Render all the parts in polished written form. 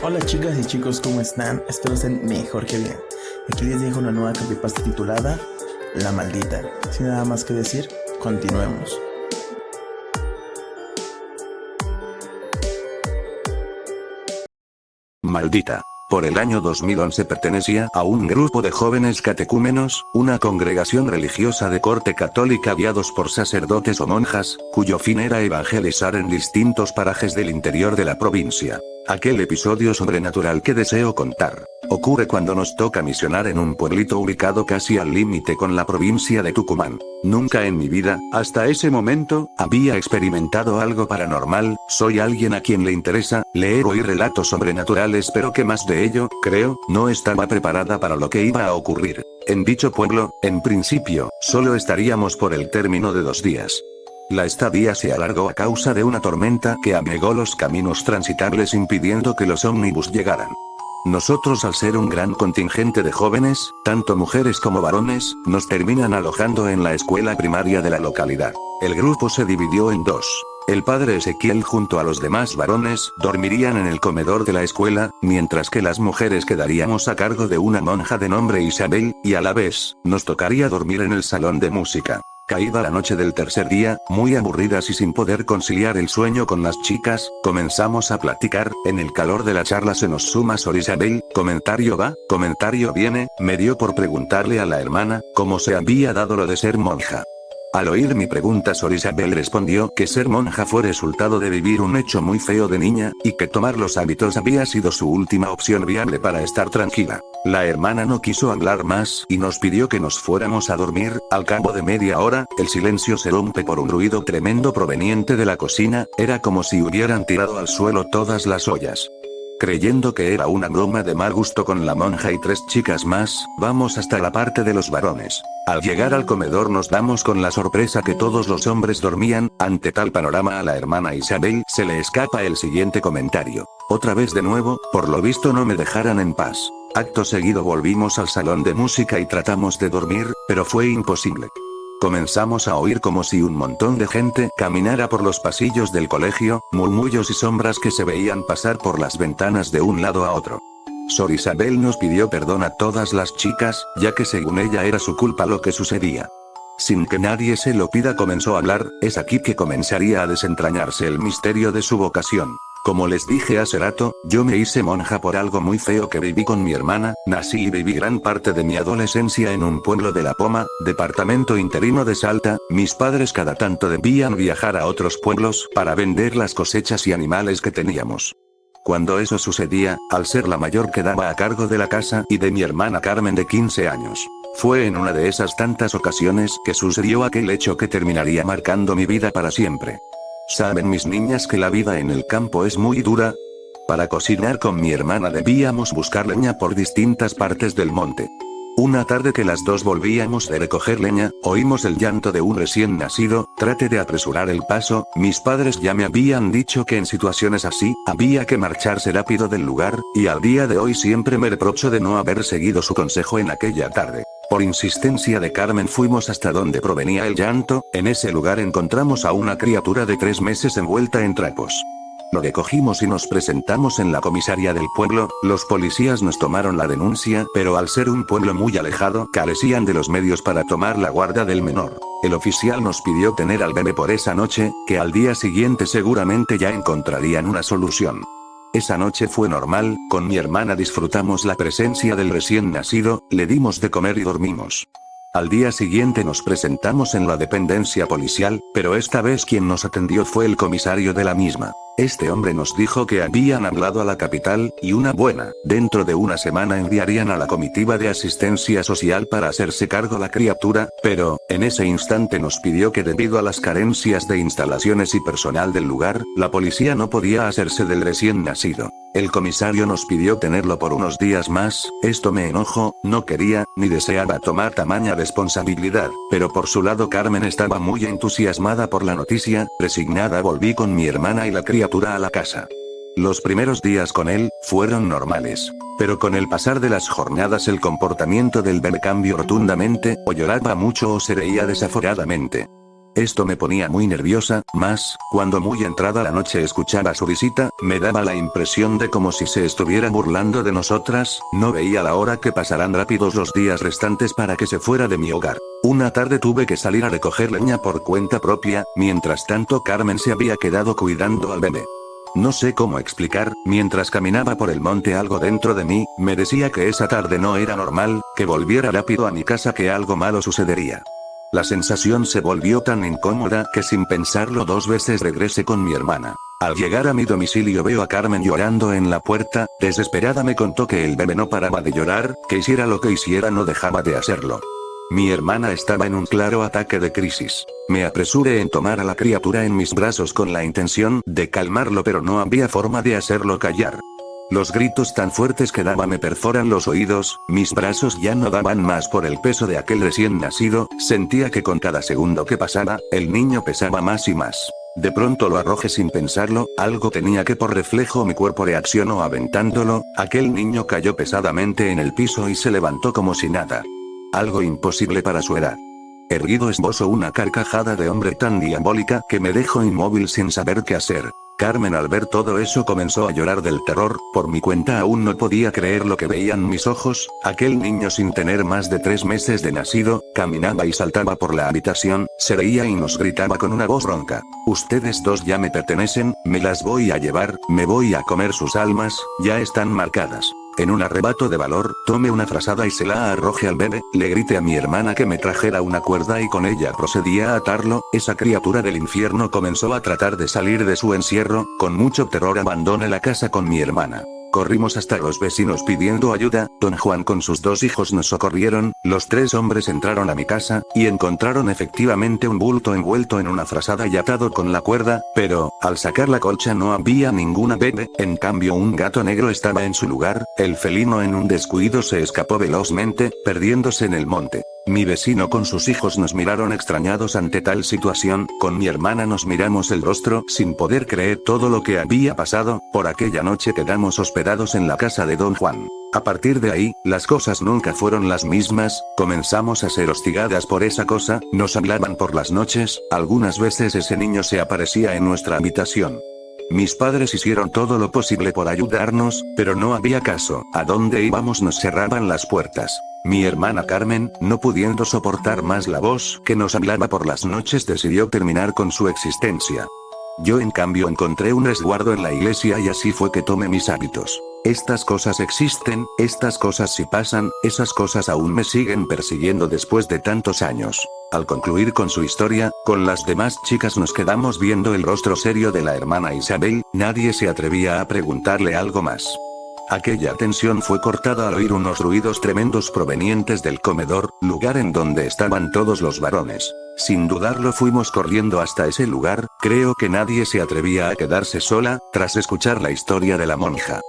Hola chicas y chicos, ¿cómo están? Espero estén mejor que bien. Aquí les dejo una nueva creepypasta titulada La Maldita. Sin nada más que decir, continuemos. Maldita. Por el año 2011 pertenecía a un grupo de jóvenes catecúmenos, una congregación religiosa de corte católica guiados por sacerdotes o monjas, cuyo fin era evangelizar en distintos parajes del interior de la provincia. Aquel episodio sobrenatural que deseo contar, ocurre cuando nos toca misionar en un pueblito ubicado casi al límite con la provincia de Tucumán. Nunca en mi vida, hasta ese momento, había experimentado algo paranormal. Soy alguien a quien le interesa leer o oír relatos sobrenaturales, pero que más de ello, creo, no estaba preparada para lo que iba a ocurrir. En dicho pueblo, en principio, solo estaríamos por el término de 2 días. La estadía se alargó a causa de una tormenta que anegó los caminos transitables impidiendo que los ómnibus llegaran. Nosotros, al ser un gran contingente de jóvenes, tanto mujeres como varones, nos terminan alojando en la escuela primaria de la localidad. El grupo se dividió en 2. El padre Ezequiel junto a los demás varones dormirían en el comedor de la escuela, mientras que las mujeres quedaríamos a cargo de una monja de nombre Isabel, y a la vez, nos tocaría dormir en el salón de música. Caída la noche del tercer día, muy aburridas y sin poder conciliar el sueño con las chicas, comenzamos a platicar. En el calor de la charla se nos suma Sor Isabel, comentario va, comentario viene, me dio por preguntarle a la hermana, cómo se había dado lo de ser monja. Al oír mi pregunta, Sor Isabel respondió que ser monja fue resultado de vivir un hecho muy feo de niña, y que tomar los hábitos había sido su última opción viable para estar tranquila. La hermana no quiso hablar más y nos pidió que nos fuéramos a dormir. Al cabo de media hora, el silencio se rompe por un ruido tremendo proveniente de la cocina. Era como si hubieran tirado al suelo todas las ollas. Creyendo que era una broma de mal gusto con la monja y 3 chicas más, vamos hasta la parte de los varones. Al llegar al comedor nos damos con la sorpresa que todos los hombres dormían. Ante tal panorama a la hermana Isabel se le escapa el siguiente comentario. Otra vez de nuevo, por lo visto no me dejaran en paz. Acto seguido volvimos al salón de música y tratamos de dormir, pero fue imposible. Comenzamos a oír como si un montón de gente caminara por los pasillos del colegio, murmullos y sombras que se veían pasar por las ventanas de un lado a otro. Sor Isabel nos pidió perdón a todas las chicas, ya que según ella era su culpa lo que sucedía. Sin que nadie se lo pida comenzó a hablar. Es aquí que comenzaría a desentrañarse el misterio de su vocación. Como les dije hace rato, yo me hice monja por algo muy feo que viví con mi hermana. Nací y viví gran parte de mi adolescencia en un pueblo de La Poma, departamento interino de Salta. Mis padres cada tanto debían viajar a otros pueblos para vender las cosechas y animales que teníamos. Cuando eso sucedía, al ser la mayor quedaba a cargo de la casa y de mi hermana Carmen de 15 años. Fue en una de esas tantas ocasiones que sucedió aquel hecho que terminaría marcando mi vida para siempre. ¿Saben mis niñas que la vida en el campo es muy dura? Para cocinar con mi hermana debíamos buscar leña por distintas partes del monte. Una tarde que las dos volvíamos de recoger leña, oímos el llanto de un recién nacido. Traté de apresurar el paso. Mis padres ya me habían dicho que en situaciones así, había que marcharse rápido del lugar, y al día de hoy siempre me reprocho de no haber seguido su consejo en aquella tarde. Por insistencia de Carmen fuimos hasta donde provenía el llanto. En ese lugar encontramos a una criatura de 3 meses envuelta en trapos. Lo recogimos y nos presentamos en la comisaría del pueblo. Los policías nos tomaron la denuncia, pero al ser un pueblo muy alejado, carecían de los medios para tomar la guarda del menor. El oficial nos pidió tener al bebé por esa noche, que al día siguiente seguramente ya encontrarían una solución. Esa noche fue normal. Con mi hermana disfrutamos la presencia del recién nacido, le dimos de comer y dormimos. Al día siguiente nos presentamos en la dependencia policial, pero esta vez quien nos atendió fue el comisario de la misma. Este hombre nos dijo que habían hablado a la capital, y dentro de una semana enviarían a la comitiva de asistencia social para hacerse cargo la criatura, pero, en ese instante nos pidió que debido a las carencias de instalaciones y personal del lugar, la policía no podía hacerse del recién nacido. El comisario nos pidió tenerlo por unos días más. Esto me enojó, no quería, ni deseaba tomar tamaña responsabilidad, pero por su lado Carmen estaba muy entusiasmada por la noticia. Resignada volví con mi hermana y la criatura a la casa. Los primeros días con él fueron normales, pero con el pasar de las jornadas el comportamiento del bebé cambió rotundamente. O lloraba mucho o se reía desaforadamente. Esto me ponía muy nerviosa, más, cuando muy entrada la noche escuchaba su risita, me daba la impresión de como si se estuviera burlando de nosotras, no veía la hora que pasaran rápidos los días restantes para que se fuera de mi hogar. Una tarde tuve que salir a recoger leña por cuenta propia, mientras tanto Carmen se había quedado cuidando al bebé. No sé cómo explicar, mientras caminaba por el monte algo dentro de mí, me decía que esa tarde no era normal, que volviera rápido a mi casa, que algo malo sucedería. La sensación se volvió tan incómoda que sin pensarlo 2 veces regresé con mi hermana. Al llegar a mi domicilio veo a Carmen llorando en la puerta, desesperada me contó que el bebé no paraba de llorar, que hiciera lo que hiciera no dejaba de hacerlo. Mi hermana estaba en un claro ataque de crisis. Me apresuré en tomar a la criatura en mis brazos con la intención de calmarlo, pero no había forma de hacerlo callar. Los gritos tan fuertes que daba me perforan los oídos, mis brazos ya no daban más por el peso de aquel recién nacido, sentía que con cada segundo que pasaba, el niño pesaba más y más. De pronto lo arrojé sin pensarlo, algo tenía que por reflejo mi cuerpo reaccionó aventándolo, aquel niño cayó pesadamente en el piso y se levantó como si nada. Algo imposible para su edad. Erguido esbozó una carcajada de hombre tan diabólica que me dejó inmóvil sin saber qué hacer. Carmen al ver todo eso comenzó a llorar del terror, por mi cuenta aún no podía creer lo que veían mis ojos, aquel niño sin tener más de 3 meses de nacido, caminaba y saltaba por la habitación, se reía y nos gritaba con una voz ronca: "Ustedes dos ya me pertenecen, me las voy a llevar, me voy a comer sus almas, ya están marcadas". En un arrebato de valor, tomé una frazada y se la arrojé al bebé, le grité a mi hermana que me trajera una cuerda y con ella procedí a atarlo, esa criatura del infierno comenzó a tratar de salir de su encierro, con mucho terror abandoné la casa con mi hermana. Corrimos hasta los vecinos pidiendo ayuda, don Juan con sus 2 hijos nos socorrieron, los 3 hombres entraron a mi casa, y encontraron efectivamente un bulto envuelto en una frazada y atado con la cuerda, pero, al sacar la colcha no había ninguna bebé, en cambio un gato negro estaba en su lugar, el felino en un descuido se escapó velozmente, perdiéndose en el monte. Mi vecino con sus hijos nos miraron extrañados ante tal situación, con mi hermana nos miramos el rostro sin poder creer todo lo que había pasado, por aquella noche quedamos hospedados en la casa de don Juan. A partir de ahí, las cosas nunca fueron las mismas, comenzamos a ser hostigadas por esa cosa, nos hablaban por las noches, algunas veces ese niño se aparecía en nuestra habitación. Mis padres hicieron todo lo posible por ayudarnos, pero no había caso, a donde íbamos nos cerraban las puertas. Mi hermana Carmen, no pudiendo soportar más la voz que nos hablaba por las noches, decidió terminar con su existencia. Yo en cambio encontré un resguardo en la iglesia y así fue que tomé mis hábitos. Estas cosas existen, estas cosas sí pasan, esas cosas aún me siguen persiguiendo después de tantos años. Al concluir con su historia, con las demás chicas nos quedamos viendo el rostro serio de la hermana Isabel, nadie se atrevía a preguntarle algo más. Aquella tensión fue cortada al oír unos ruidos tremendos provenientes del comedor, lugar en donde estaban todos los varones. Sin dudarlo fuimos corriendo hasta ese lugar, creo que nadie se atrevía a quedarse sola, tras escuchar la historia de la monja.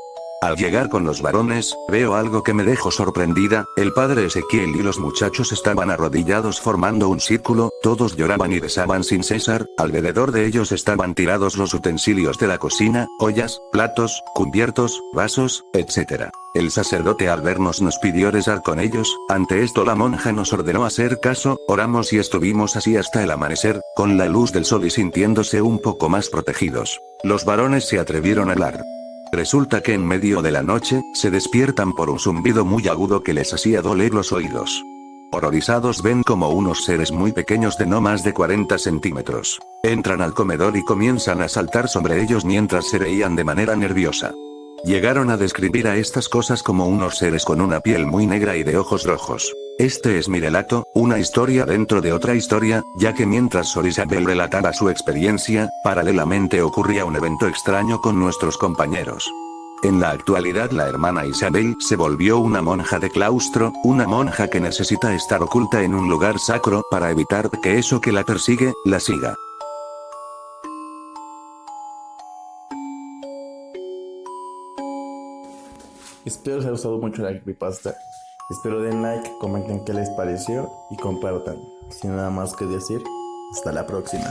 Al llegar con los varones, veo algo que me dejó sorprendida, el padre Ezequiel y los muchachos estaban arrodillados formando un círculo, todos lloraban y besaban sin cesar, alrededor de ellos estaban tirados los utensilios de la cocina, ollas, platos, cubiertos, vasos, etc. El sacerdote al vernos nos pidió rezar con ellos, ante esto la monja nos ordenó hacer caso, oramos y estuvimos así hasta el amanecer, con la luz del sol y sintiéndose un poco más protegidos. Los varones se atrevieron a hablar. Resulta que en medio de la noche, se despiertan por un zumbido muy agudo que les hacía doler los oídos. Horrorizados ven como unos seres muy pequeños de no más de 40 centímetros. Entran al comedor y comienzan a saltar sobre ellos mientras se reían de manera nerviosa. Llegaron a describir a estas cosas como unos seres con una piel muy negra y de ojos rojos. Este es mi relato, una historia dentro de otra historia, ya que mientras Sor Isabel relataba su experiencia, paralelamente ocurría un evento extraño con nuestros compañeros. En la actualidad la hermana Isabel se volvió una monja de claustro, una monja que necesita estar oculta en un lugar sacro para evitar que eso que la persigue, la siga. Espero les haya gustado mucho la creepypasta. Espero den like, comenten qué les pareció y compartan. Sin nada más que decir, hasta la próxima.